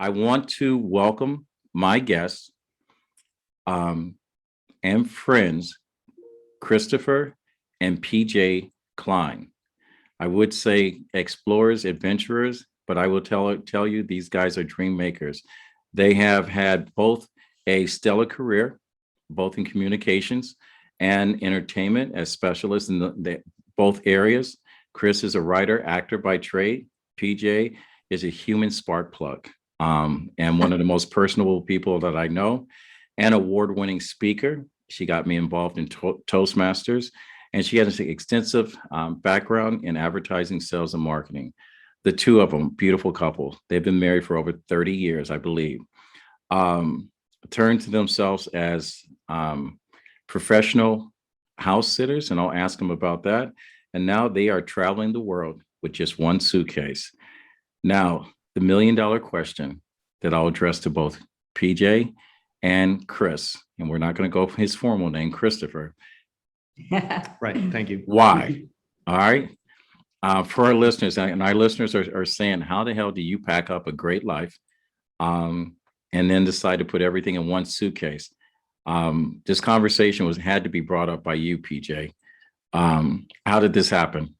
I want to welcome my guests and friends, Christopher and PJ Cline. I would say explorers, adventurers, but I will tell you these guys are dream makers. They have had both a stellar career, both in communications and entertainment as specialists in both areas. Chris is a writer, actor by trade. PJ is a human spark plug and one of the most personable people that I know, and award-winning speaker. She got me involved in Toastmasters, and she has an extensive background in advertising, sales, and marketing. The two of them, beautiful couple. They've been married for over 30 years, I believe. Turned to themselves as professional house sitters, and I'll ask them about that. And now they are traveling the world with just one suitcase. Now, the $1,000,000 question that I'll address to both PJ and Chris, and we're not going to go for his formal name, Christopher. Right. Thank you. Why? All right. For our listeners, and our listeners are saying, how the hell do you pack up a great life and then decide to put everything in one suitcase? This conversation had to be brought up by you, PJ. How did this happen?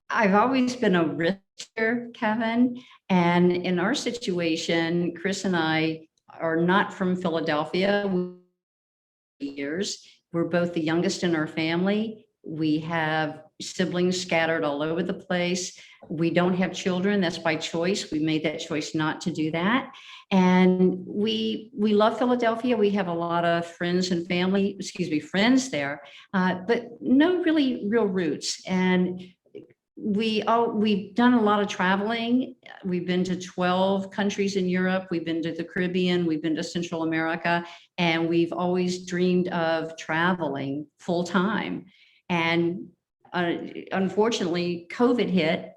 I've always been a risker, Kevin. And in our situation, Chris and I are not from Philadelphia. We're both the youngest in our family. We have siblings scattered all over the place. We don't have children. That's by choice. We made that choice not to do that. And we love Philadelphia. We have a lot of friends and friends there, but no really real roots. And we've done a lot of traveling. We've been to 12 countries in Europe. We've been to the Caribbean. We've been to Central America, and we've always dreamed of traveling full time. And unfortunately, COVID hit.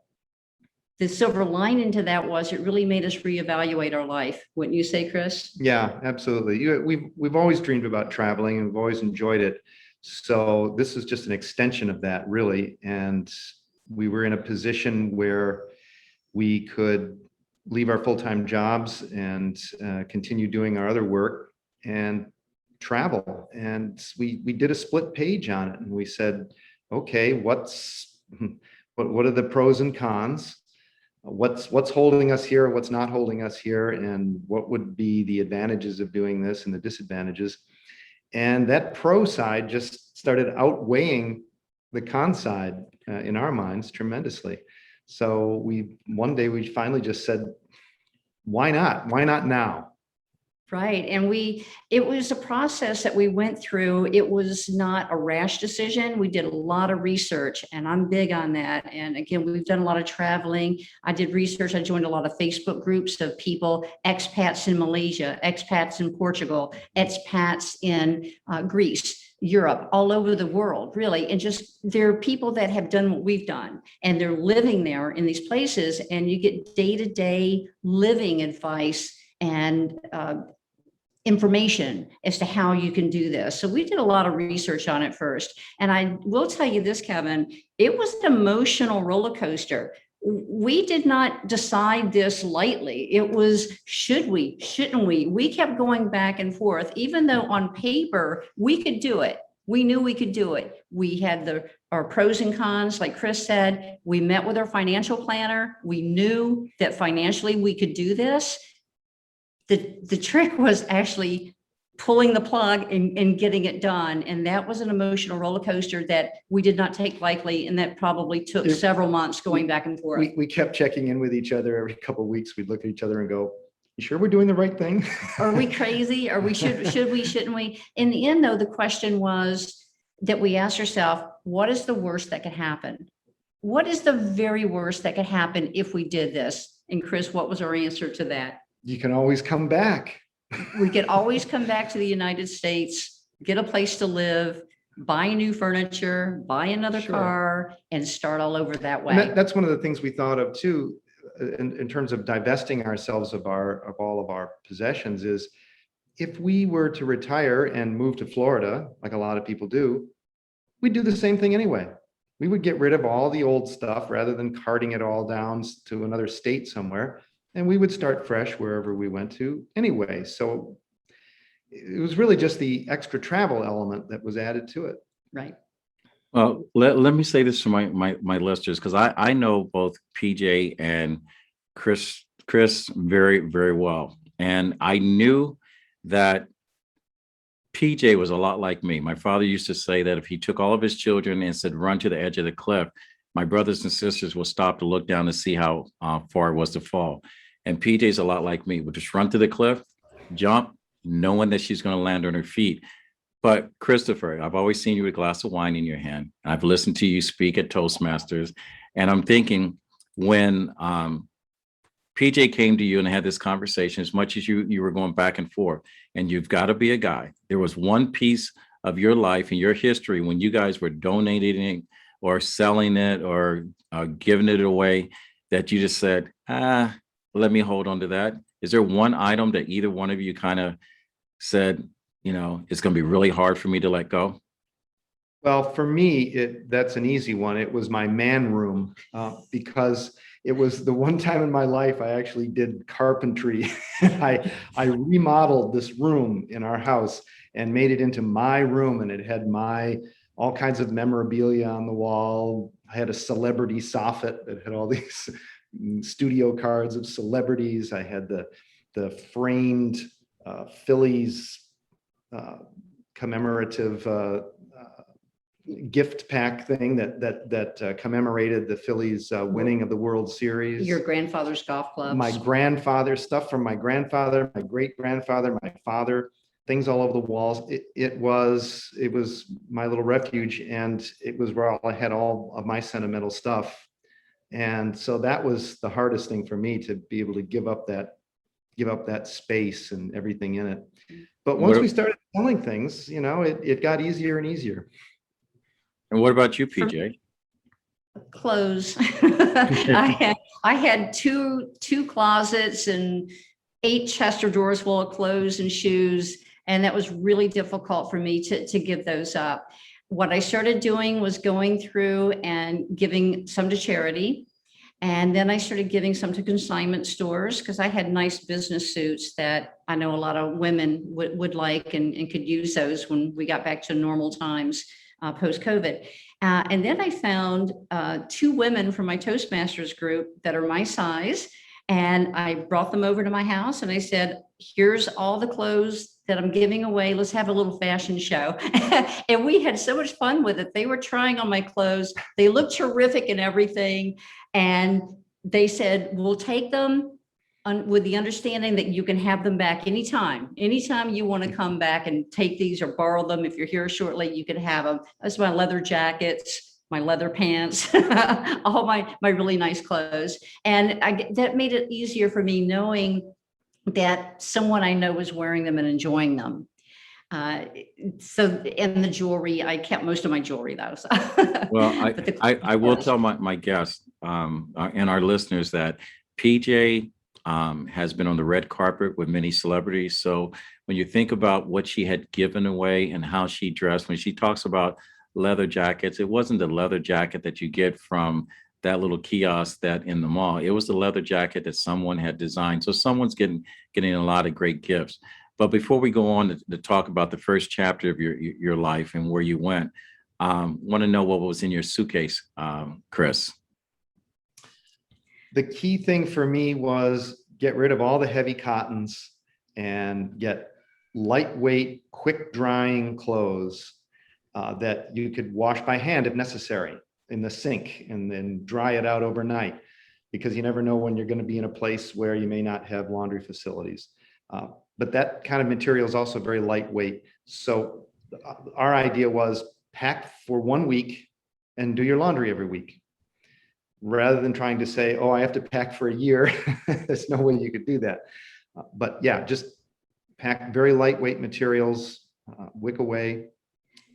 The silver lining to that was it really made us reevaluate our life. Wouldn't you say, Chris? Yeah, absolutely. We've always dreamed about traveling, and we've always enjoyed it. So this is just an extension of that, really. And we were in a position where we could leave our full-time jobs and continue doing our other work and travel. And we did a split page on it, and we said, okay, what are the pros and cons? What's holding us here? What's not holding us here? And what would be the advantages of doing this and the disadvantages? And that pro side just started outweighing the con side in our minds tremendously. So one day we finally just said, why not? Why not now? Right. And it was a process that we went through. It was not a rash decision. We did a lot of research, and I'm big on that. And again, we've done a lot of traveling. I did research. I joined a lot of Facebook groups of people, expats in Malaysia, expats in Portugal, expats in Greece, Europe, all over the world, really. And just there are people that have done what we've done, and they're living there in these places, and you get day-to-day living advice and information as to how you can do this. So we did a lot of research on it first. And I will tell you this, Kevin, it was an emotional roller coaster. We did not decide this lightly. It was, should we, shouldn't we? We kept going back and forth, even though on paper we could do it. We knew we could do it. We had our pros and cons, like Chris said. We met with our financial planner. We knew that financially we could do this. The trick was actually pulling the plug and getting it done. And that was an emotional roller coaster that we did not take lightly. And that probably took several months going back and forth. We kept checking in with each other every couple of weeks. We'd look at each other and go, you sure we're doing the right thing? Are we crazy? Are we should we, shouldn't we? In the end, though, the question was that we asked ourselves, what is the worst that could happen? What is the very worst that could happen if we did this? And Chris, what was our answer to that? You can always come back. We could always come back to the United States, get a place to live, buy new furniture, buy another car, and start all over that way. That's one of the things we thought of too, in terms of divesting ourselves of all of our possessions, is if we were to retire and move to Florida, like a lot of people do, we'd do the same thing anyway. We would get rid of all the old stuff rather than carting it all down to another state somewhere. and we would start fresh wherever we went to anyway. So it was really just the extra travel element that was added to it. Right. Well, let me say this to my listeners, because I know both PJ and Chris very, very well. And I knew that PJ was a lot like me. My father used to say that if he took all of his children and said, run to the edge of the cliff, my brothers and sisters will stop to look down to see how far it was to fall. And PJ's a lot like me. Would just run to the cliff, jump, knowing that she's going to land on her feet. But Christopher, I've always seen you with a glass of wine in your hand. I've listened to you speak at Toastmasters, and I'm thinking when PJ came to you and had this conversation, as much as you were going back and forth, and you've got to be a guy. There was one piece of your life and your history when you guys were donating it or selling it or giving it away that you just said, let me hold on to that. Is there one item that either one of you kind of said, it's going to be really hard for me to let go? Well, for me, that's an easy one. It was my man room, because it was the one time in my life I actually did carpentry. I remodeled this room in our house and made it into my room, and it had all kinds of memorabilia on the wall. I had a celebrity soffit that had all these studio cards of celebrities. I had the framed Phillies commemorative gift pack thing that commemorated the Phillies winning of the World Series. Your grandfather's golf clubs. My grandfather, stuff from my grandfather, my great grandfather, my father, things all over the walls. It was my little refuge, and it was where I had all of my sentimental stuff. And so that was the hardest thing for me, to be able to give up that space and everything in it. But once we started selling things, it got easier and easier. And what about you, PJ? Clothes. I had two closets and 8 chest of drawers full of clothes and shoes, and that was really difficult for me to give those up. What I started doing was going through and giving some to charity. And then I started giving some to consignment stores, because I had nice business suits that I know a lot of women would like and could use those when we got back to normal times post-COVID. And then I found 2 women from my Toastmasters group that are my size. And I brought them over to my house and I said, here's all the clothes that I'm giving away. Let's have a little fashion show. And we had so much fun with it. They were trying on my clothes. They looked terrific and everything. And they said, we'll take them with the understanding that you can have them back anytime you want to come back and take these or borrow them. If you're here shortly, you can have them. That's my leather jackets, my leather pants, all my really nice clothes. And that made it easier for me knowing that someone I know was wearing them and enjoying them. And the jewelry, I kept most of my jewelry though. So. Well, I will tell my guests and our listeners that PJ has been on the red carpet with many celebrities. So when you think about what she had given away and how she dressed, when she talks about leather jackets, it wasn't the leather jacket that you get from that little kiosk that in the mall. It was the leather jacket that someone had designed. So someone's getting a lot of great gifts. But before we go on to talk about the first chapter of your life and where you went, want to know what was in your suitcase, Chris? The key thing for me was get rid of all the heavy cottons and get lightweight, quick drying clothes that you could wash by hand if necessary in the sink and then dry it out overnight, because you never know when you're going to be in a place where you may not have laundry facilities. But that kind of material is also very lightweight. So our idea was pack for 1 week and do your laundry every week, rather than trying to say, oh, I have to pack for a year. There's no way you could do that. But yeah, just pack very lightweight materials, wick away,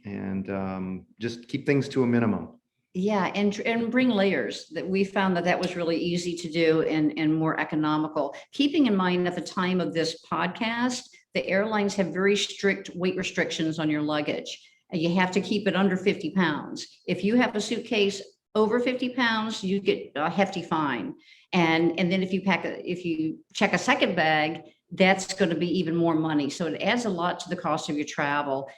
and just keep things to a minimum. Yeah, and bring layers. That we found that was really easy to do and more economical. Keeping in mind at the time of this podcast, the airlines have very strict weight restrictions on your luggage. And you have to keep it under 50 pounds. If you have a suitcase Over 50 pounds, you get a hefty fine. And then if you check a second bag, that's going to be even more money. So it adds a lot to the cost of your travel.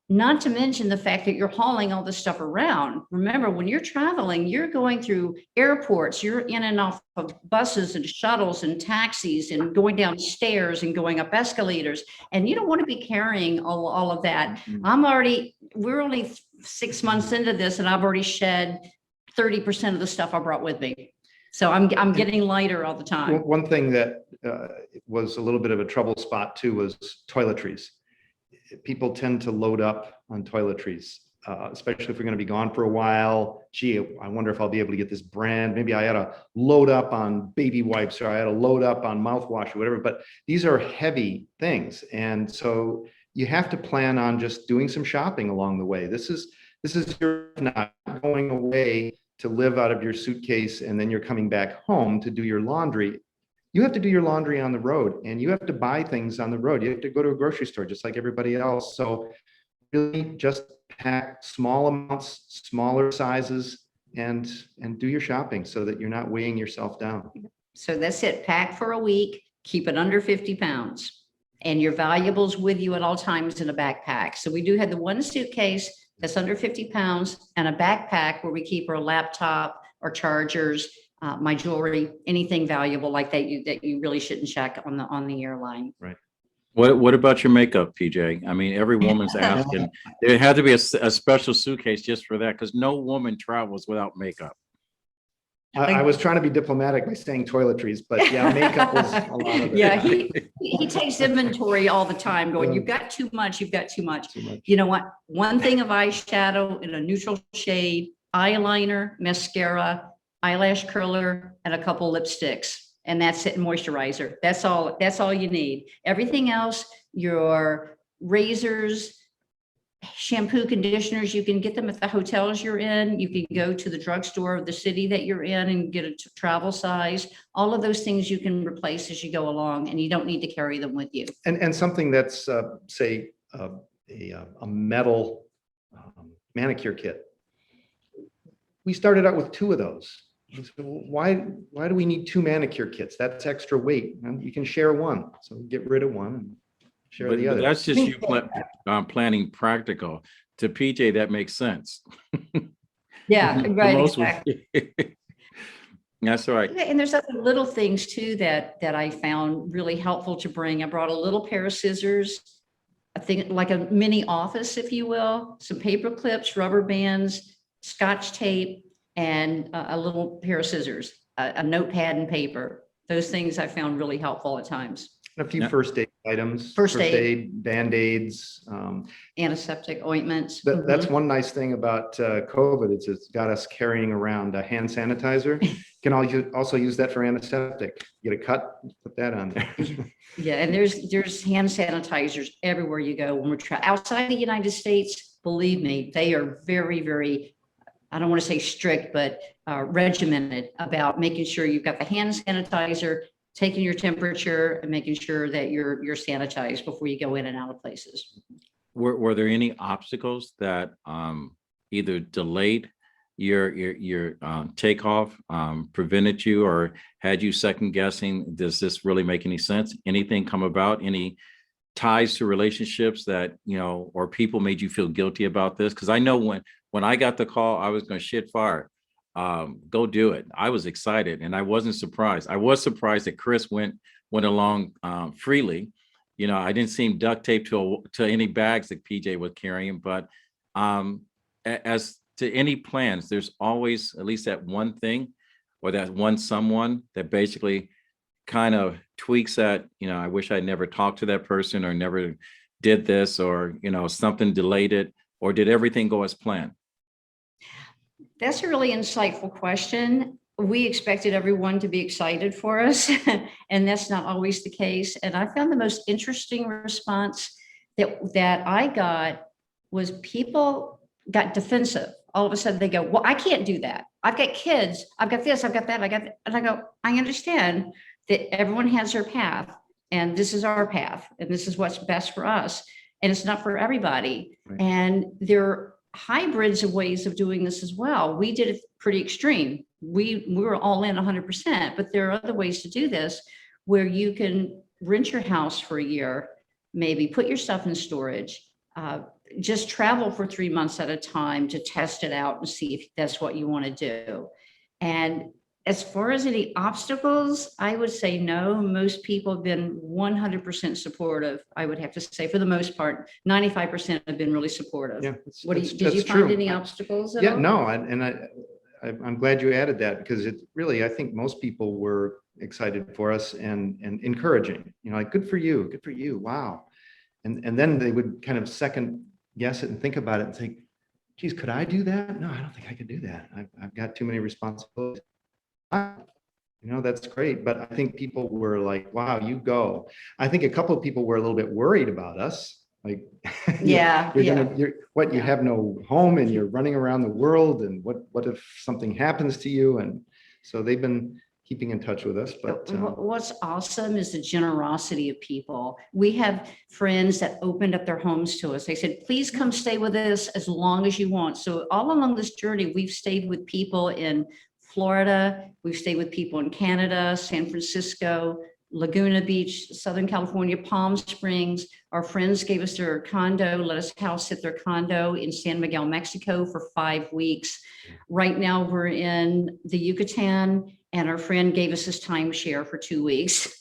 Not to mention the fact that you're hauling all this stuff around. Remember, when you're traveling, you're going through airports, you're in and off of buses and shuttles and taxis and going down stairs and going up escalators. And you don't want to be carrying all of that. We're only 6 months into this, and I've already shed 30% of the stuff I brought with me. So I'm getting lighter all the time. One thing that was a little bit of a trouble spot too was toiletries. People tend to load up on toiletries, especially if we're going to be gone for a while. Gee, I wonder if I'll be able to get this brand. Maybe I ought to load up on baby wipes, or I ought to load up on mouthwash or whatever. But these are heavy things. And so you have to plan on just doing some shopping along the way. This is you're not going away to live out of your suitcase and then you're coming back home to do your laundry. You have to do your laundry on the road, and you have to buy things on the road. You have to go to a grocery store just like everybody else. So really just pack small amounts, smaller sizes, and do your shopping so that you're not weighing yourself down. So that's it. Pack for a week, keep it under 50 pounds, and your valuables with you at all times in a backpack. So we do have the one suitcase that's under 50 pounds and a backpack where we keep our laptop, our chargers, my jewelry, anything valuable like that you really shouldn't check on the airline. Right. What about your makeup, PJ? I mean, every woman's asking. There had to be a special suitcase just for that, because no woman travels without makeup. I was trying to be diplomatic by saying toiletries, but yeah, makeup was a lot of it. Yeah, he takes inventory all the time going, you've got too much, you've got too much. You know what? One thing of eyeshadow in a neutral shade, eyeliner, mascara, eyelash curler, and a couple lipsticks. And that's it, moisturizer. That's all you need. Everything else, your razors, shampoo, conditioners, you can get them at the hotels you're in. You can go to the drugstore of the city that you're in and get a travel size. All of those things you can replace as you go along, and you don't need to carry them with you. And something that's say a metal manicure kit. We started out with 2 of those. Why do we need 2 manicure kits? That's extra weight. And you can share one. So get rid of one and share the other. That's just you planning practical. To PJ, that makes sense. Yeah, right. Exactly. That's all right. And there's other little things too that I found really helpful to bring. I brought a little pair of scissors, I think like a mini office, if you will, some paper clips, rubber bands, Scotch tape, and a little pair of scissors, a notepad and paper. Those things I found really helpful at times. A few first aid items, First aid, Band-Aids. Antiseptic ointments. That's one nice thing about COVID. It's got us carrying around a hand sanitizer. You can also use that for antiseptic. Get a cut, put that on there. Yeah, and there's hand sanitizers everywhere you go when we're outside the United States. Believe me, they are very, very, I don't want to say strict, but regimented about making sure you've got the hand sanitizer, taking your temperature, and making sure that you're sanitized before you go in and out of places. Were there any obstacles that either delayed your takeoff, prevented you, or had you second guessing, does this really make any sense? Anything come about? Any ties to relationships that, or people made you feel guilty about this? Because I know when I got the call, I was going to shit fire. Go do it. I was excited, and I wasn't surprised. I was surprised that Chris went along freely. I didn't see him duct taped to any bags that PJ was carrying, but as to any plans, there's always at least that one thing or that one someone that basically kind of tweaks that, I wish I never talked to that person, or never did this, or, something delayed it, or did everything go as planned? That's a really insightful question. We expected everyone to be excited for us, and that's not always the case. And I found the most interesting response that I got was people got defensive. All of a sudden they go, well, I can't do that. I've got kids. I've got this, I've got that, I got that. And I go, I understand that everyone has their path, and this is our path, and this is what's best for us. And it's not for everybody. Right. And there are hybrids of ways of doing this as well. We did it pretty extreme. We were all in 100%, but there are other ways to do this where you can rent your house for a year, maybe put your stuff in storage, just travel for 3 months at a time to test it out and see if that's what you want to do. And as far as any obstacles, I would say no. Most people have been 100% supportive. I would have to say, for the most part, 95% have been really supportive. Yeah, Did you find any obstacles at all? No, I'm glad you added that, because it really, I think most people were excited for us and encouraging, like, good for you, wow. And then they would kind of second guess it and think about it and think, geez, could I do that? No, I don't think I could do that. I've got too many responsibilities. That's great. But I think people were like, wow, you go. I think a couple of people were a little bit worried about us. Like, you have no home and you're running around the world, and what if something happens to you? And so they've been keeping in touch with us. But what's awesome is the generosity of people. We have friends that opened up their homes to us. They said, please come stay with us as long as you want. So all along this journey, we've stayed with people in Florida, we've stayed with people in Canada, San Francisco, Laguna Beach, Southern California, Palm Springs. Our friends gave us their condo, let us house sit their condo in San Miguel, Mexico for 5 weeks. Right now we're in the Yucatan, and our friend gave us his timeshare for 2 weeks.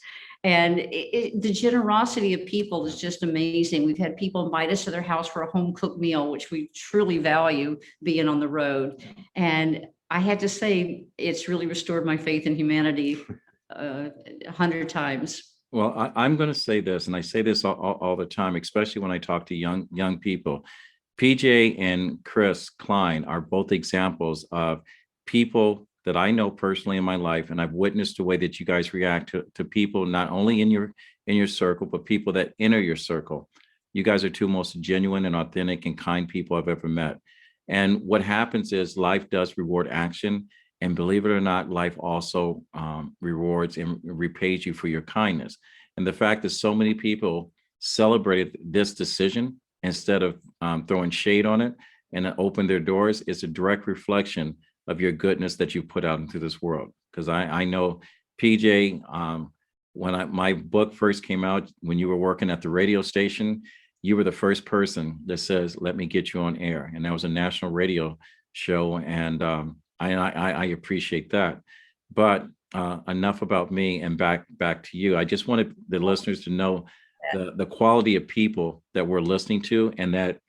And the generosity of people is just amazing. We've had people invite us to their house for a home cooked meal, which we truly value, being on the road. And I had to say, it's really restored my faith in humanity 100 times. Well, I'm going to say this, and I say this all the time, especially when I talk to young people. PJ and Chris Klein are both examples of people that I know personally in my life, and I've witnessed the way that you guys react to people, not only in your circle, but people that enter your circle. You guys are two most genuine and authentic and kind people I've ever met. And what happens is life does reward action. And believe it or not, life also rewards and repays you for your kindness. And the fact that so many people celebrated this decision instead of throwing shade on it and open their doors is a direct reflection of your goodness that you put out into this world. Because I know, PJ, when my book first came out, when you were working at the radio station, you were the first person that says, let me get you on air. And that was a national radio show. And I appreciate that. But enough about me, and back to you. I just wanted the listeners to know the quality of people that we're listening to, and that,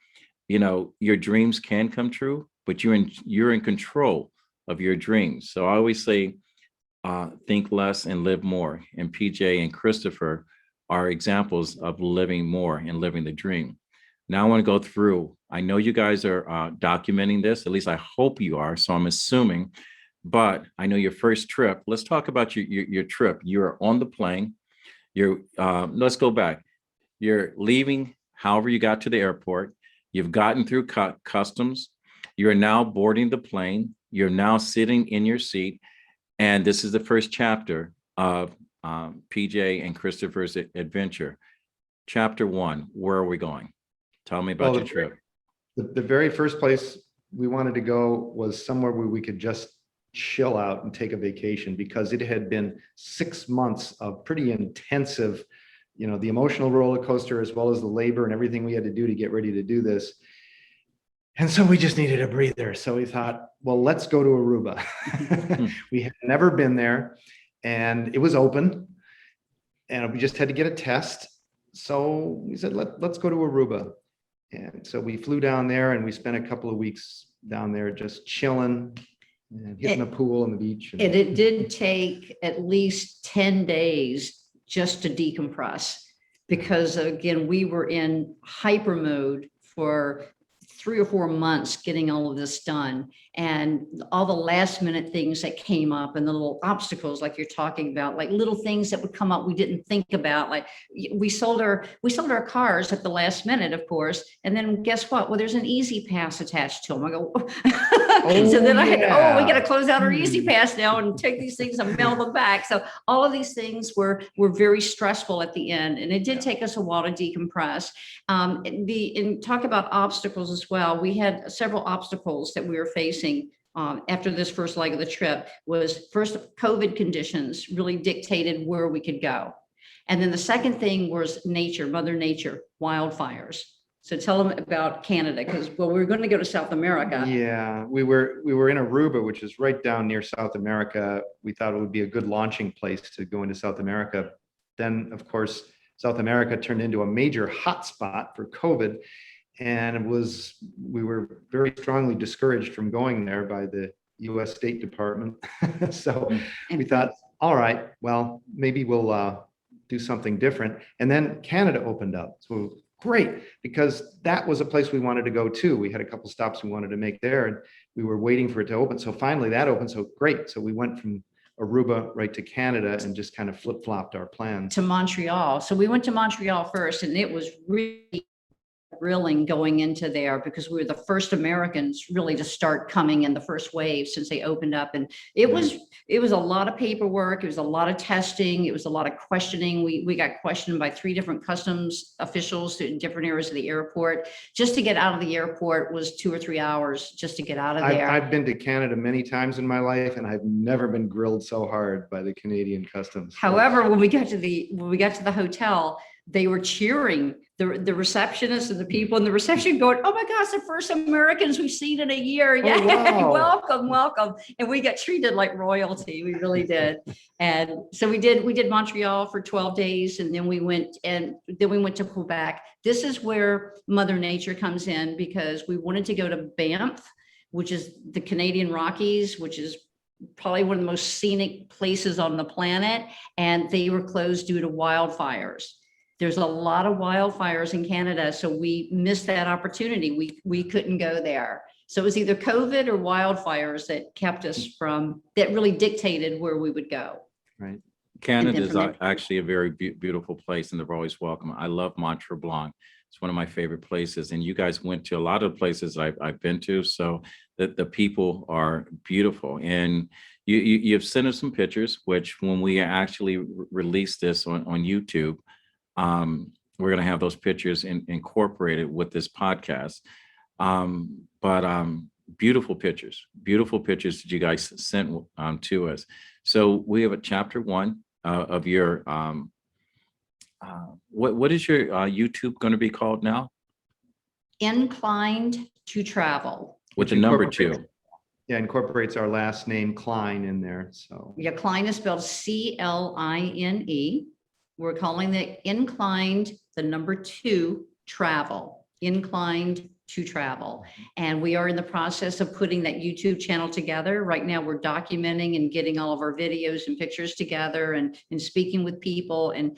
your dreams can come true, but you're in control of your dreams. So I always say, think less and live more. And PJ and Christopher are examples of living more and living the dream. Now I want to go through. I know you guys are documenting this, at least I hope you are. So I'm assuming, but I know your first trip. Let's talk about your trip. You're on the plane. Let's go back. You're leaving, however you got to the airport. You've gotten through customs. You're now boarding the plane. You're now sitting in your seat. And this is the first chapter of PJ and Christopher's adventure. Chapter 1, where are we going? Tell me about your trip. The very first place we wanted to go was somewhere where we could just chill out and take a vacation, because it had been 6 months of pretty intensive, the emotional roller coaster, as well as the labor and everything we had to do to get ready to do this. And so we just needed a breather. So we thought, well, let's go to Aruba. We had never been there, and it was open, and we just had to get a test. So we said, let's go to Aruba. And so we flew down there, and we spent a couple of weeks down there just chilling and hitting the pool and the beach. And it did take at least 10 days just to decompress, because again, we were in hyper mode for 3 or 4 months getting all of this done, and all the last minute things that came up, and the little obstacles like you're talking about, like little things that would come up we didn't think about. Like we sold our cars at the last minute, of course, and then guess what? Well, there's an Easy Pass attached to them. I go, so then I had, we got to close out our Easy Pass now and take these things and mail them back. So all of these things were very stressful at the end, and it did take us a while to decompress. And talk about obstacles as well. We had several obstacles that we were facing after this first leg of the trip was first COVID conditions really dictated where we could go. And then the second thing was nature, Mother Nature, wildfires. So tell them about Canada, because we were going to go to South America. Yeah, we were in Aruba, which is right down near South America. We thought it would be a good launching place to go into South America. Then, of course, South America turned into a major hotspot for COVID. And we were very strongly discouraged from going there by the US State Department. So we thought, all right, well, maybe we'll do something different. And then Canada opened up. So great, because that was a place we wanted to go to. We had a couple stops we wanted to make there, and we were waiting for it to open. So finally that opened. So great. So we went from Aruba right to Canada and just kind of flip-flopped our plans. To Montreal. So we went to Montreal first, and it was really thrilling going into there because we were the first Americans really to start coming in the first wave since they opened up. And it was a lot of paperwork. It was a lot of testing. It was a lot of questioning. We got questioned by 3 different customs officials in different areas of the airport. Just to get out of the airport was 2 or 3 hours just to get out of there. I've been to Canada many times in my life, and I've never been grilled so hard by the Canadian customs. However, when we got to the hotel, they were cheering. The receptionist and the people in the reception going, "Oh my gosh, the first Americans we've seen in a year. Yeah, wow. welcome." And we got treated like royalty. We really did. And so we did Montreal for 12 days, and then we went to Quebec. This is where Mother Nature comes in, because we wanted to go to Banff, which is the Canadian Rockies, which is probably one of the most scenic places on the planet, and they were closed due to wildfires. There's a lot of wildfires in Canada, so we missed that opportunity. We couldn't go there. So it was either COVID or wildfires that kept us that really dictated where we would go. Right. Canada is actually a very beautiful place, and they're always welcome. I love Mont Tremblant. It's one of my favorite places, and you guys went to a lot of places I've been to, so the people are beautiful. And you've sent us some pictures, which when we actually release this on YouTube, we're going to have those pictures incorporated with this podcast. But beautiful pictures that you guys sent to us. So we have a chapter 1 of your, what is your YouTube going to be called now? Inclined to Travel. With the number 2. Yeah, incorporates our last name Klein in there. So Yeah, Klein is spelled C-L-I-N-E. We're calling it Inclined, the number 2, Travel. Inclined to Travel. And we are in the process of putting that YouTube channel together. Right now, we're documenting and getting all of our videos and pictures together, and speaking with people, and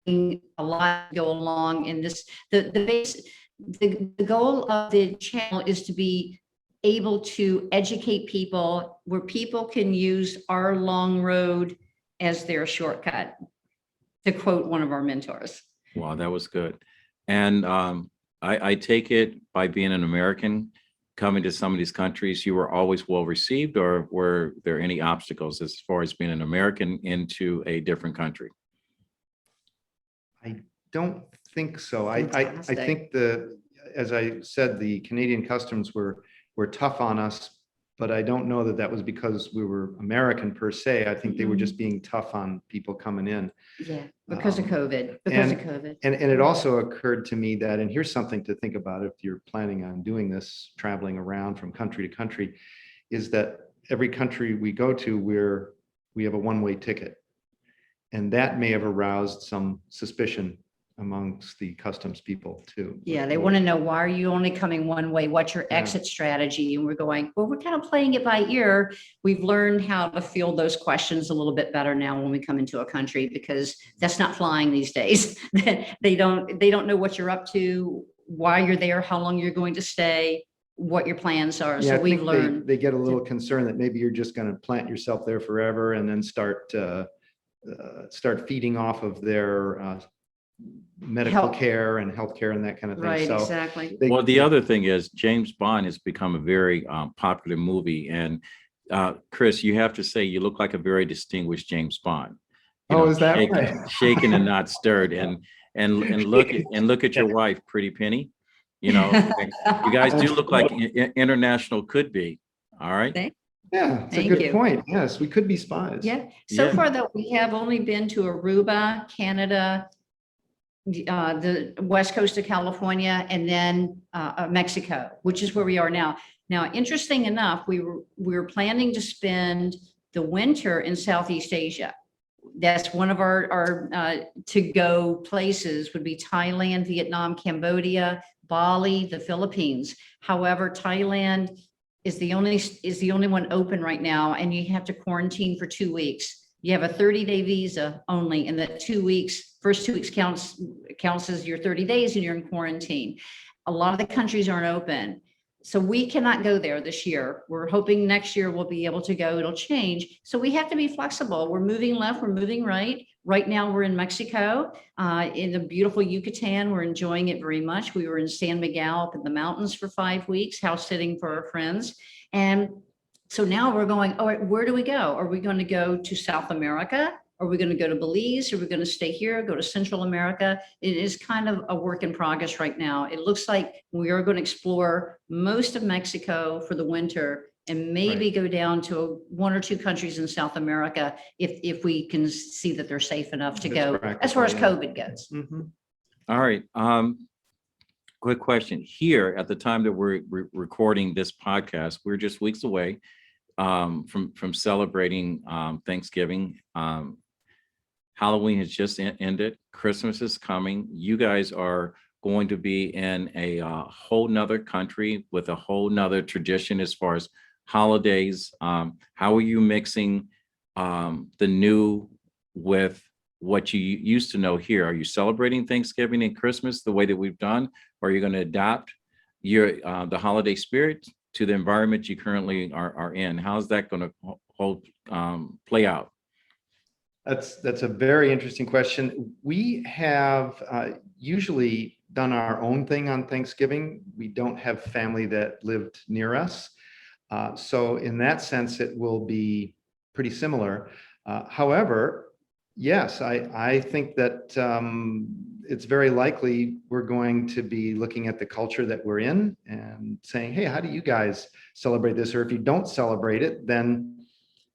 a lot go along in this. The goal of the channel is to be able to educate people, where people can use our long road as their shortcut, to quote one of our mentors. Wow, that was good. And I take it, by being an American coming to some of these countries, you were always well received, or were there any obstacles as far as being an American into a different country? I don't think so. I Fantastic. think as I said, the Canadian customs were tough on us, but I don't know that was because we were American per se. I think they were just being tough on people coming in. Yeah, because of COVID. And it also occurred to me that, and here's something to think about if you're planning on doing this, traveling around from country to country, is that every country we go to, we have a one-way ticket. And that may have aroused some suspicion amongst the customs people too. Yeah, they want to know, why are you only coming one way? What's your exit strategy? And we're going, well, we're kind of playing it by ear. We've learned how to field those questions a little bit better now when we come into a country, because that's not flying these days. They don't know what you're up to, why you're there, how long you're going to stay, what your plans are. Yeah, so we've learned. They get a little concerned that maybe you're just going to plant yourself there forever and then start feeding off of their medical care and healthcare and that kind of thing. Right, so exactly. Well, the other thing is James Bond has become a very popular movie, and Chris, you have to say you look like a very distinguised James Bond. Is that shaken, right? Shaken and not stirred, and look at your wife, Pretty Penny. You guys do look like international could be. All right. Yeah, it's a Thank good you. point. Yes, we could be spies. Yeah, so Yeah. far though, we have only been to Aruba, Canada, the west coast of California, and then Mexico, which is where we are now. Now, interesting enough, we were planning to spend the winter in Southeast Asia. That's one of our to-go places would be Thailand, Vietnam, Cambodia, Bali, the Philippines. However, Thailand is the only one open right now, and you have to quarantine for 2 weeks. You have a 30-day visa only, and that 2 weeks, first 2 weeks counts as your 30 days, and you're in quarantine. A lot of the countries aren't open. So we cannot go there this year. We're hoping next year we'll be able to go. It'll change. So we have to be flexible. We're moving left, we're moving right. Right now, we're in Mexico, in the beautiful Yucatan. We're enjoying it very much. We were in San Miguel up in the mountains for 5 weeks, house sitting for our friends. And so now we're going, all right, where do we go? Are we going to go to South America? Are we going to go to Belize? Are we going to stay here, go to Central America? It is kind of a work in progress right now. It looks like we are going to explore most of Mexico for the winter and maybe go down to 1 or 2 countries in South America if we can see that they're safe enough to That's go practical, as far as yeah. COVID goes. Mhm. All right. Quick question. Here at the time that we're recording this podcast, we're just weeks away from celebrating Thanksgiving. Halloween has just ended. Christmas is coming. You guys are going to be in a whole nother country with a whole nother tradition as far as holidays. How are you mixing the new with what you used to know here? Are you celebrating Thanksgiving and Christmas the way that we've done? Or are you going to adapt your the holiday spirit to the environment you currently are in? How's that going to play out? That's a very interesting question. We have usually done our own thing on Thanksgiving. We don't have family that lived near us. So in that sense, it will be pretty similar. However, yes, I think that it's very likely we're going to be looking at the culture that we're in and saying, hey, how do you guys celebrate this? Or if you don't celebrate it, then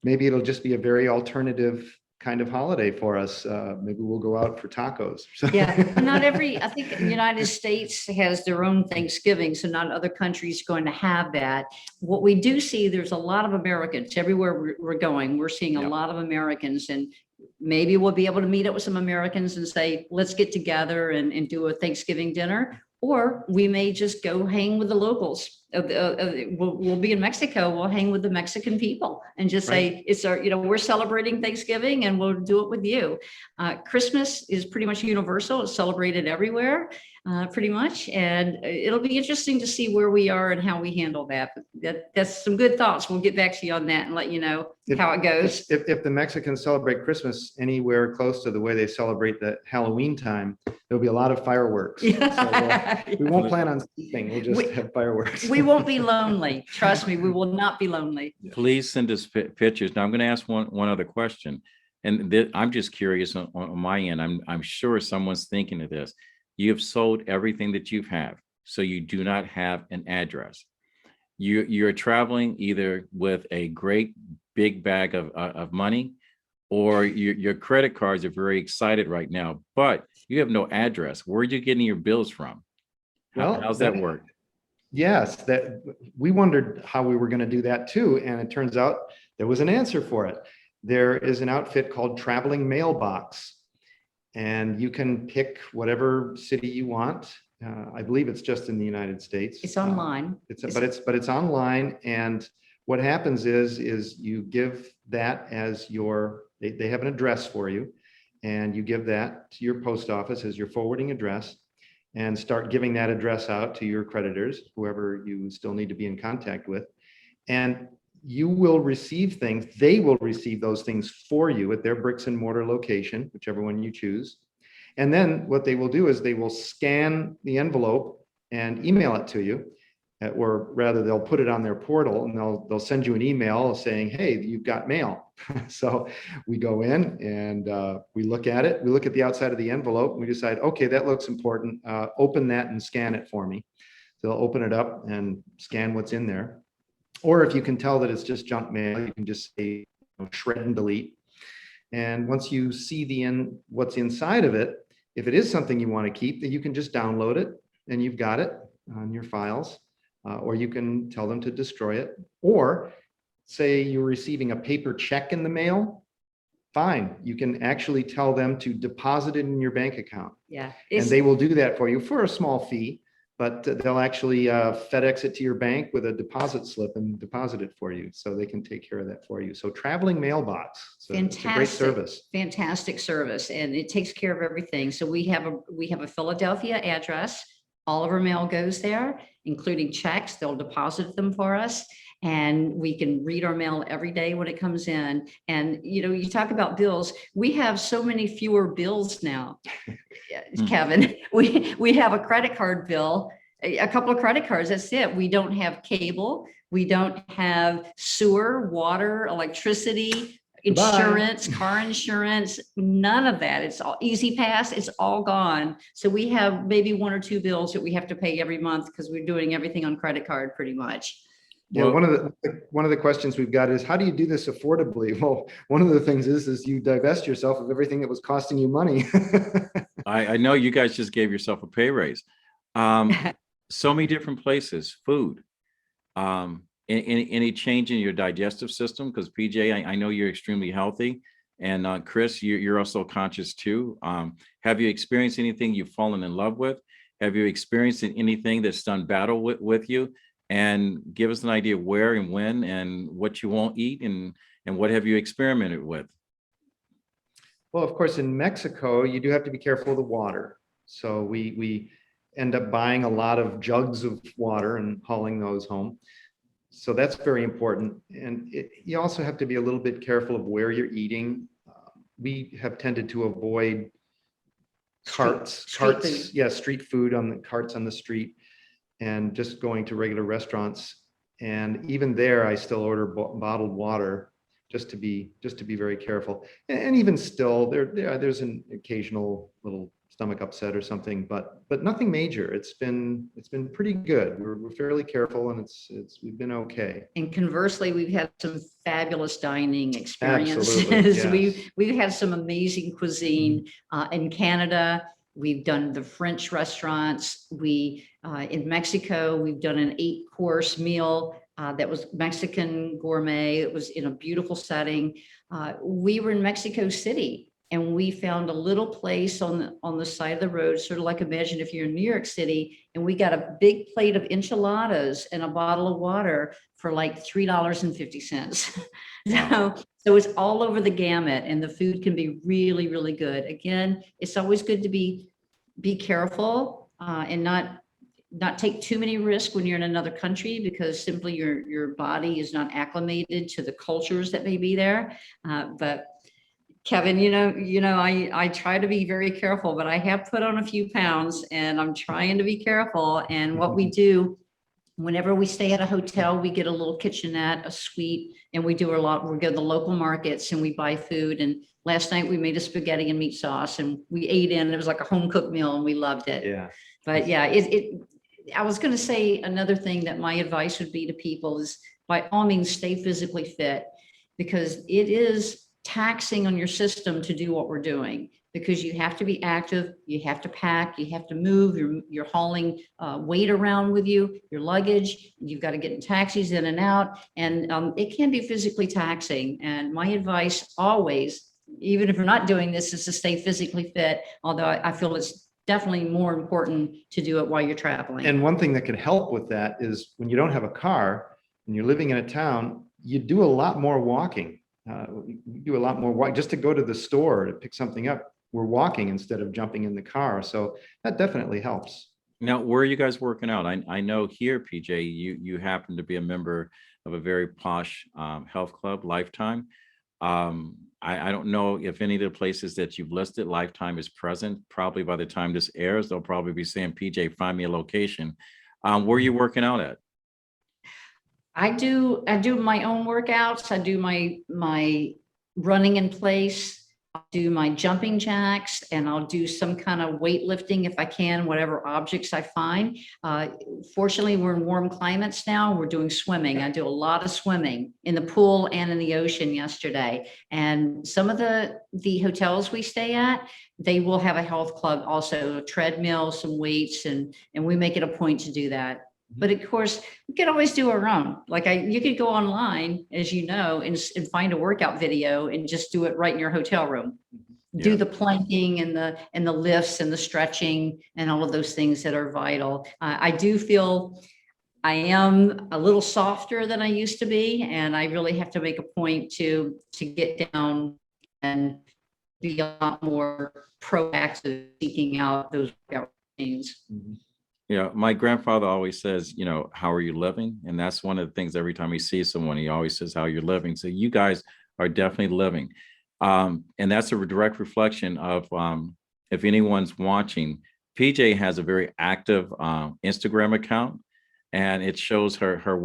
maybe it'll just be a very alternative kind of holiday for us. Maybe we'll go out for tacos. Yeah, I think the United States has their own Thanksgiving, so not other countries going to have that. What we do see, there's a lot of Americans everywhere we're going. We're seeing a lot of Americans, and maybe we'll be able to meet up with some Americans and say, let's get together and do a Thanksgiving dinner. Or we may just go hang with the locals. We'll be in Mexico. We'll hang with the Mexican people and just say, it's our, we're celebrating Thanksgiving and we'll do it with you. Christmas is pretty much universal. It's celebrated everywhere, pretty much. And it'll be interesting to see where we are and how we handle that. But that's some good thoughts. We'll get back to you on that and let you know how it goes. If the Mexicans celebrate Christmas anywhere close to the way they celebrate the Halloween time, there'll be a lot of fireworks. So we won't plan on sleeping. We'll just have fireworks. We won't be lonely. Trust me, we will not be lonely. Please send us pictures. Now I'm going to ask one other question, and I'm just curious on my end. I'm sure someone's thinking of this. You have sold everything that you have, so you do not have an address. You're traveling either with a great big bag of money, or your credit cards are very excited right now, but you have no address. Where are you getting your bills from? How's that work? Yes, that we wondered how we were going to do that too, and it turns out there was an answer for it. There is an outfit called Traveling Mailbox, and you can pick whatever city you want. I believe it's just in the United States. It's online. But it's online, and what happens is you give that as your, they have an address for you, and you give that to your post office as your forwarding address, and start giving that address out to your creditors, whoever you still need to be in contact with. And you will receive things, they will receive those things for you at their bricks and mortar location, whichever one you choose. And then what they will do is they will scan the envelope and email it to you, or rather they'll put it on their portal and they'll send you an email saying, hey, you've got mail. So we go in and we look at it. We look at the outside of the envelope and we decide, okay, that looks important. Open that and scan it for me. So they'll open it up and scan what's in there. Or if you can tell that it's just junk mail, you can just say, you know, shred and delete. And once you see what's inside of it, if it is something you want to keep, then you can just download it and you've got it on your files. Or you can tell them to destroy it. Or say you're receiving a paper check in the mail, fine. You can actually tell them to deposit it in your bank account. Yeah. And they will do that for you for a small fee, but they'll actually FedEx it to your bank with a deposit slip and deposit it for you. So they can take care of that for you. So traveling mailbox, it's a great service. Fantastic service. And it takes care of everything. So we have a Philadelphia address. All of our mail goes there, including checks. They'll deposit them for us. And we can read our mail every day when it comes in. And, you know, you talk about bills. We have so many fewer bills now, Kevin. We have a credit card bill, a couple of credit cards. That's it. We don't have cable. We don't have sewer, water, electricity, insurance, car insurance, none of that. It's all Easy Pass. It's all gone. So we have maybe 1 or 2 bills that we have to pay every month because we're doing everything on credit card pretty much. Yeah, one of the questions we've got is, how do you do this affordably? Well, one of the things is you divest yourself of everything that was costing you money. I know you guys just gave yourself a pay raise. So many different places, food. Any change in your digestive system? Because PJ, I know you're extremely healthy, and Chris, you're also conscious too. Have you experienced anything you've fallen in love with? Have you experienced anything that's done battle with you? And give us an idea of where and when and what you won't eat, and what have you experimented with? Well, of course, in Mexico, you do have to be careful of the water. So we end up buying a lot of jugs of water and hauling those home. So that's very important. And you also have to be a little bit careful of where you're eating. We have tended to avoid carts, street food on the carts on the street, and just going to regular restaurants. And even there, I still order bottled water just to be very careful. And even still, there's an occasional little stomach upset or something, but nothing major. It's been pretty good. We're fairly careful, and we've been okay. And conversely, we've had some fabulous dining experiences. Absolutely, yes. We've had some amazing cuisine in Canada. We've done the French restaurants. In Mexico, we've done an 8-course meal that was Mexican gourmet. It was in a beautiful setting. We were in Mexico City, and we found a little place on the side of the road, sort of like, imagine if you're in New York City, and we got a big plate of enchiladas and a bottle of water for like $3.50. So it's all over the gamut, and the food can be really, really good. Again, it's always good to be careful and not take too many risks when you're in another country, because simply your body is not acclimated to the cultures that may be there. But Kevin, I try to be very careful, but I have put on a few pounds, and I'm trying to be careful. And what we do, whenever we stay at a hotel, we get a little kitchenette, a suite, and we go to the local markets and we buy food. And last night we made a spaghetti and meat sauce, and we ate in, and it was like a home cooked meal, and we loved it. Yeah. But yeah, I was going to say another thing that my advice would be to people is, by all means, stay physically fit, because it is taxing on your system to do what we're doing, because you have to be active, you have to pack, you have to move, you're hauling weight around with you, your luggage, you've got to get in taxis in and out, and it can be physically taxing. And my advice always, even if you're not doing this, is to stay physically fit, although I feel it's definitely more important to do it while you're traveling. And one thing that can help with that is, when you don't have a car and you're living in a town, you do a lot more walking. We do a lot more walk just to go to the store to pick something up. We're walking instead of jumping in the car. So that definitely helps. Now, where are you guys working out? I know here, PJ, you happen to be a member of a very posh health club, Lifetime. I don't know if any of the places that you've listed, Lifetime is present. Probably by the time this airs, they'll probably be saying, PJ, find me a location. Where are you working out at? I do my own workouts. I do my running in place. do my jumping jacks, and I'll do some kind of weightlifting if I can, whatever objects I find. Fortunately, we're in warm climates now. We're doing swimming. I do a lot of swimming in the pool and in the ocean yesterday. And some of the hotels we stay at, they will have a health club also, a treadmill, some weights, and we make it a point to do that. But of course, we can always do our own. Like you could go online, as you know, and find a workout video and just do it right in your hotel room. Yeah. Do the planking and the lifts and the stretching and all of those things that are vital. I do feel I am a little softer than I used to be, and I really have to make a point to get down and be a lot more proactive, seeking out those workout routines. Yeah, my grandfather always says, how are you living? And that's one of the things every time he sees someone, he always says, how you're living. So you guys are definitely living. And that's a direct reflection of, if anyone's watching, PJ has a very active Instagram account, and it shows her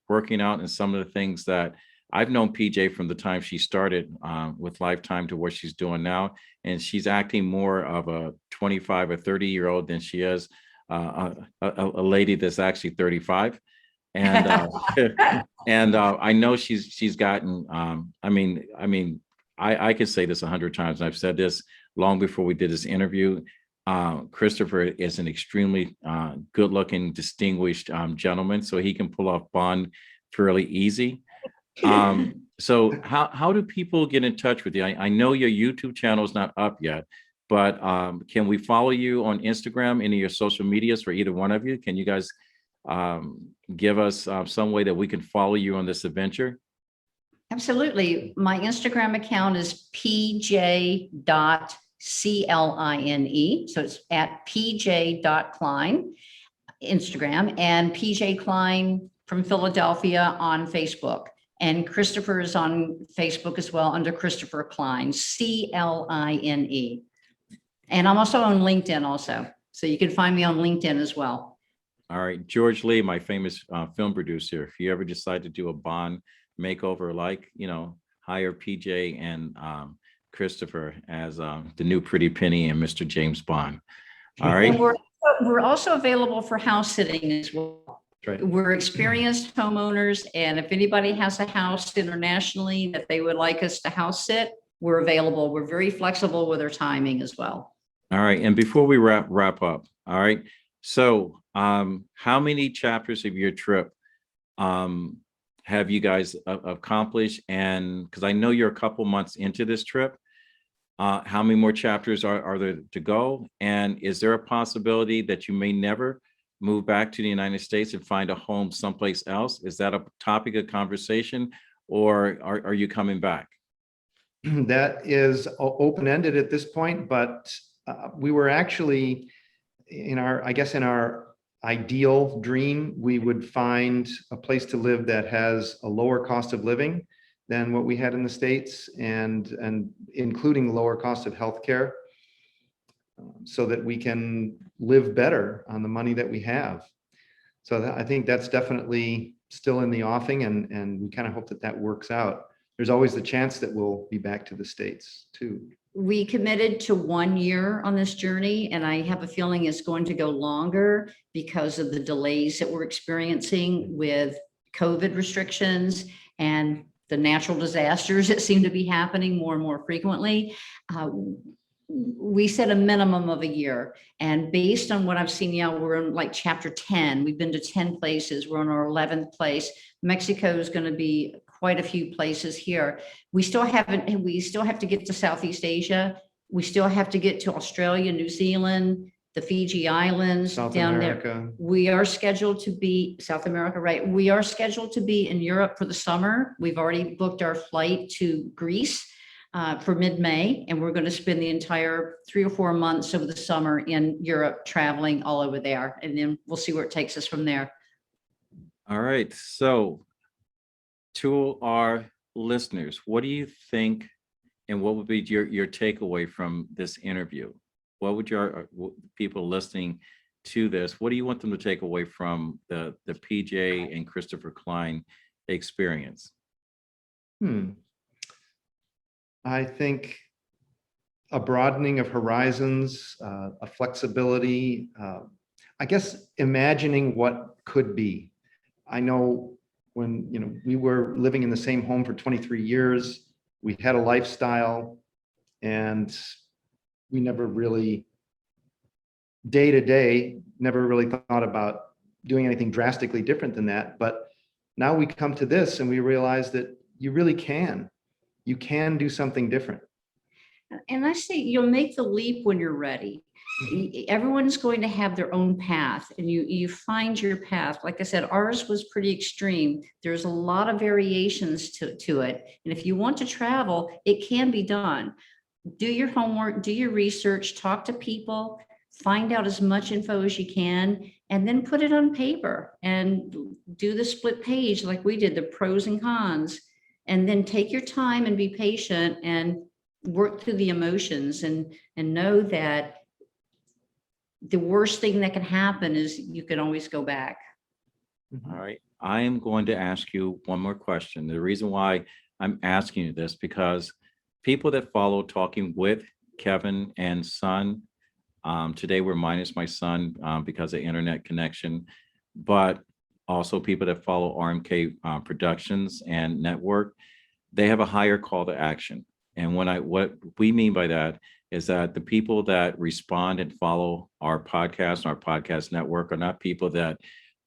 working out and some of the things that I've known PJ from the time she started with Lifetime to what she's doing now. And she's acting more of a 25 or 30-year-old than she is a lady that's actually 35. And I know she's gotten I could say this 100 times, and I've said this long before we did this interview. Christopher is an extremely good-looking, distinguished gentleman, so he can pull off Bond fairly easy. So how do people get in touch with you? I know your YouTube channel is not up yet, but can we follow you on Instagram, any of your social medias for either one of you? Can you guys give us some way that we can follow you on this adventure? Absolutely. My Instagram account is pj.cline. So it's at pj.klein, Instagram, and PJ Klein from Philadelphia on Facebook. And Christopher is on Facebook as well under Christopher Cline, Cline. And I'm also on LinkedIn also. So you can find me on LinkedIn as well. All right. George Lee, my famous film producer, if you ever decide to do a Bond makeover, hire PJ and Christopher as the new Pretty Penny and Mr. James Bond. All right. And we're also available for house sitting as well. Right. We're experienced homeowners, and if anybody has a house internationally that they would like us to house sit, we're available. We're very flexible with our timing as well. All right. And before we wrap up, all right. So how many chapters of your trip have you guys accomplished? And because I know you're a couple months into this trip, how many more chapters are there to go? And is there a possibility that you may never move back to the United States and find a home someplace else? Is that a topic of conversation, or are you coming back? That is open-ended at this point, but we were actually in our ideal dream, we would find a place to live that has a lower cost of living than what we had in the States, and including lower cost of healthcare, so that we can live better on the money that we have. So I think that's definitely still in the offing, and we kind of hope that works out. There's always the chance that we'll be back to the States too. We committed to 1 year on this journey, and I have a feeling it's going to go longer because of the delays that we're experiencing with COVID restrictions and the natural disasters that seem to be happening more and more frequently. We set a minimum of a year, and based on what I've seen now, we're in like chapter 10. We've been to 10 places. We're on our 11th place. Mexico is going to be quite a few places here. We still have to get to Southeast Asia. We still have to get to Australia, New Zealand, the Fiji Islands, South down America. there. We are scheduled to be South America, right? We are scheduled to be in Europe for the summer. We've already booked our flight to Greece for mid-May, and we're going to spend the entire 3 or 4 months over the summer in Europe, traveling all over there, and then we'll see where it takes us from there. All right. So to our listeners, what do you think, and what would be your takeaway from this interview? What would your people listening to this, what do you want them to take away from the PJ and Christopher Cline experience? I think a broadening of horizons, a flexibility, I guess imagining what could be. I know when, we were living in the same home for 23 years, we had a lifestyle, and we never really, day to day, never really thought about doing anything drastically different than that. But now we come to this and we realize that you really can. You can do something different. And I say you'll make the leap when you're ready. Everyone's going to have their own path, and you find your path. Like I said, ours was pretty extreme. There's a lot of variations to it. And if you want to travel, it can be done. Do your homework, do your research, talk to people, find out as much info as you can, and then put it on paper and do the split page like we did, the pros and cons, and then take your time and be patient and work through the emotions and know that the worst thing that can happen is you can always go back. All right. I am going to ask you one more question. The reason why I'm asking you this, because people that follow Talking with Kevin and Son, today we're minus my son because of internet connection, but also people that follow RMK Productions and Network, they have a higher call to action. And what we mean by that is that the people that respond and follow our podcast and our podcast network are not people that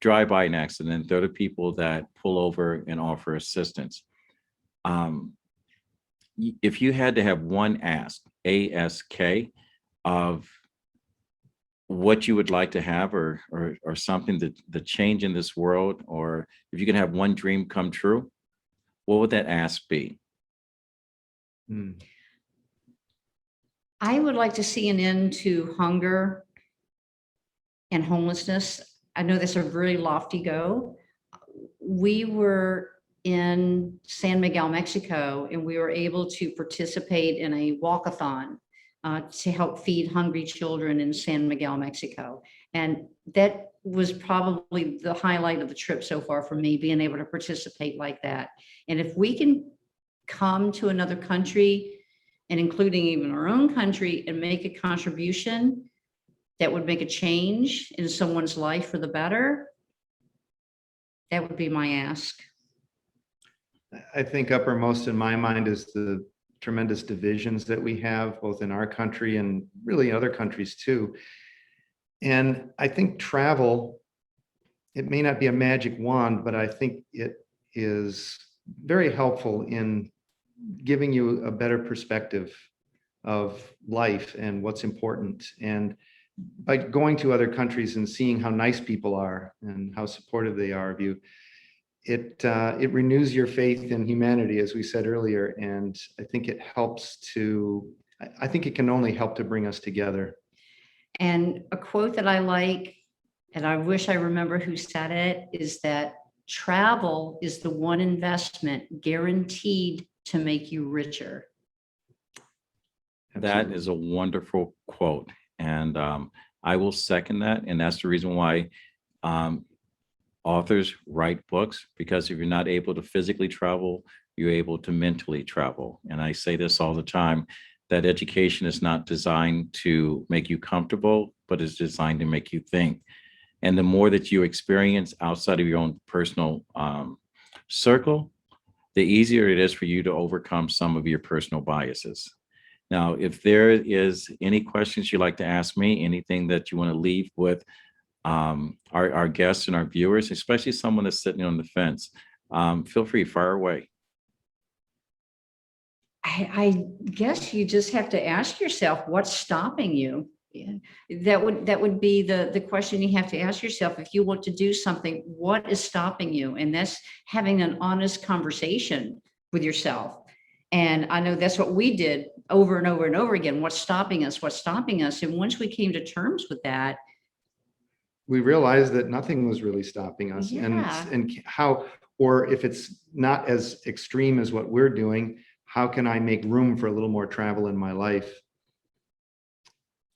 drive by an accident. They're the people that pull over and offer assistance. If you had to have one ask, of what you would like to have or something that the change in this world, or if you can have one dream come true, what would that ask be? I would like to see an end to hunger and homelessness. I know that's a very lofty goal. We were in San Miguel, Mexico, and we were able to participate in a walkathon to help feed hungry children in San Miguel, Mexico. And that was probably the highlight of the trip so far for me, being able to participate like that. And if we can come to another country, and including even our own country, and make a contribution that would make a change in someone's life for the better, that would be my ask. I think uppermost in my mind is the tremendous divisions that we have both in our country and really other countries too. And I think travel, it may not be a magic wand, but I think it is very helpful in giving you a better perspective of life and what's important. And by going to other countries and seeing how nice people are and how supportive they are of you, it renews your faith in humanity, as we said earlier. And I think it helps to, I think it can only help to bring us together. And a quote that I like, and I wish I remember who said it, is that travel is the one investment guaranteed to make you richer. That is a wonderful quote. And I will second that. And that's the reason why authors write books, because if you're not able to physically travel, you're able to mentally travel. And I say this all the time, that education is not designed to make you comfortable, but is designed to make you think. And the more that you experience outside of your own personal circle, the easier it is for you to overcome some of your personal biases. Now, if there is any questions you'd like to ask me, anything that you want to leave with our guests and our viewers, especially someone that's sitting on the fence, feel free, fire away. I guess you just have to ask yourself, what's stopping you? Yeah. That would be the question you have to ask yourself. If you want to do something, what is stopping you? And that's having an honest conversation with yourself. And I know that's what we did over and over and over again. What's stopping us? What's stopping us? And once we came to terms with that, we realized that nothing was really stopping us. Yeah. And how, or if it's not as extreme as what we're doing, how can I make room for a little more travel in my life,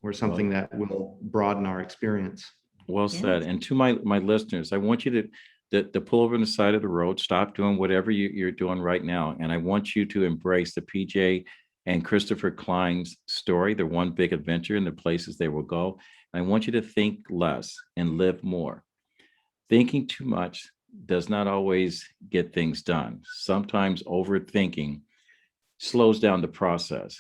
or something that will broaden our experience? Well said. And to my listeners, I want you to pull over on the side of the road, stop doing whatever you're doing right now. And I want you to embrace the PJ and Christopher Kline's story, their one big adventure and the places they will go. And I want you to think less and live more. Thinking too much does not always get things done. Sometimes overthinking slows down the process.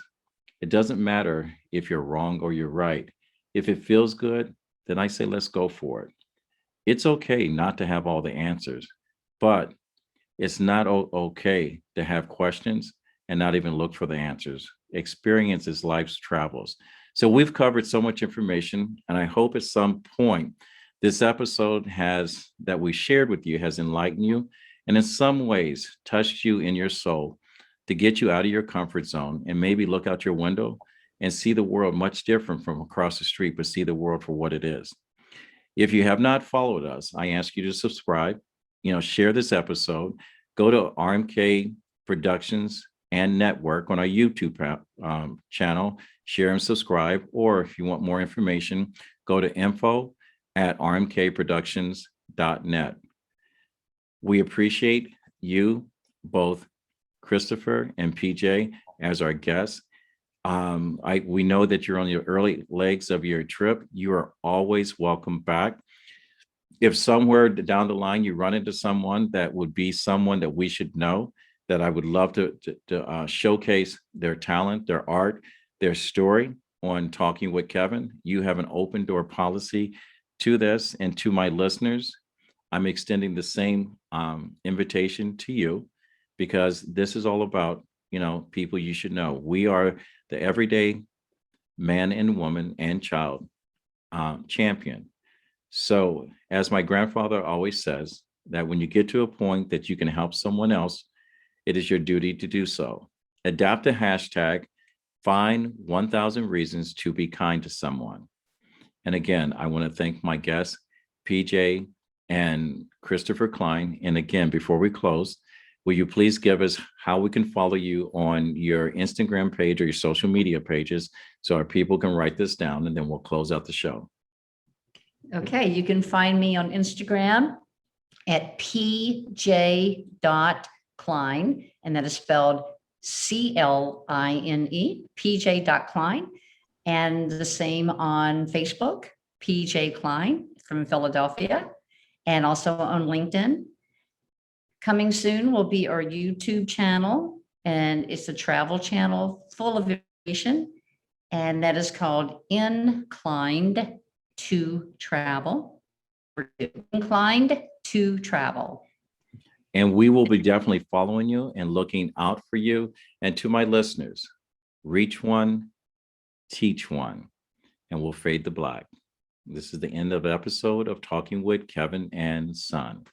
It doesn't matter if you're wrong or you're right. If it feels good, then I say, let's go for it. It's okay not to have all the answers, but it's not okay to have questions and not even look for the answers. Experience is life's travels. So we've covered so much information, and I hope at some point this episode that we shared with you has enlightened you and in some ways touched you in your soul to get you out of your comfort zone and maybe look out your window and see the world much different from across the street, but see the world for what it is. If you have not followed us, I ask you to subscribe, share this episode, go to RMK Productions and Network on our YouTube channel, share and subscribe, or if you want more information, go to info@rmkproductions.net. We appreciate you both, Christopher and PJ, as our guests. We know that you're on your early legs of your trip. You are always welcome back. If somewhere down the line you run into someone that would be someone that we should know, that I would love to showcase their talent, their art, their story on Talking with Kevin, you have an open door policy to this. And to my listeners, I'm extending the same invitation to you, because this is all about, people you should know. We are the everyday man and woman and child champion. So as my grandfather always says, that when you get to a point that you can help someone else, it is your duty to do so. Adapt a hashtag, find 1,000 reasons to be kind to someone. And again, I want to thank my guests, PJ and Christopher Cline. And again, before we close, will you please give us how we can follow you on your Instagram page or your social media pages so our people can write this down, and then we'll close out the show. Okay, you can find me on Instagram at pj.klein, and that is spelled Cline, pj.klein, and the same on Facebook, PJ Klein from Philadelphia, and also on LinkedIn. Coming soon will be our YouTube channel, and it's a travel channel full of information, and that is called Inclined to Travel. Inclined to Travel. And we will be definitely following you and looking out for you. And to my listeners, reach one, teach one, and we'll fade the black. This is the end of the episode of Talking with Kevin and Son.